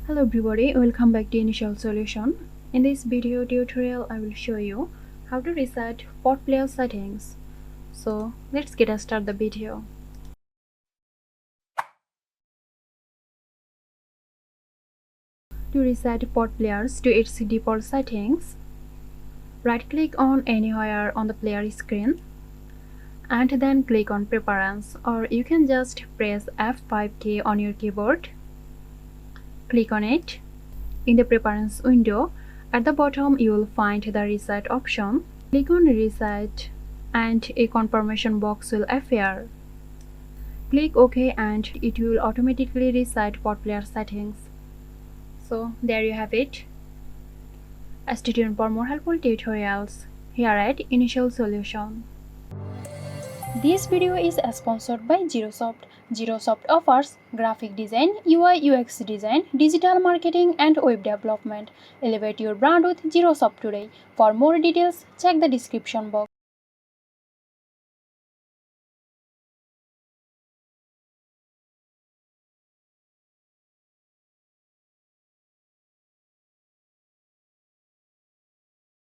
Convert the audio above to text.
Hello everybody, welcome back to Initial Solution. In this video tutorial, I will show you how to reset PotPlayer settings. So let's get started the video. To reset PotPlayers to its default settings, right click on anywhere on the player screen and then click on Preference, or you can just press F5 key on your keyboard. Click on it. In the Preference window, at the bottom you will find the Reset option. Click on Reset and a confirmation box will appear. Click OK and it will automatically reset PotPlayer settings. So there you have it. Stay tuned for more helpful tutorials here at Initial Solution. This video is sponsored by Girosoft. Girosoft offers graphic design, UI UX design, digital marketing and web development. Elevate your brand with Girosoft today. For more details, check the description box.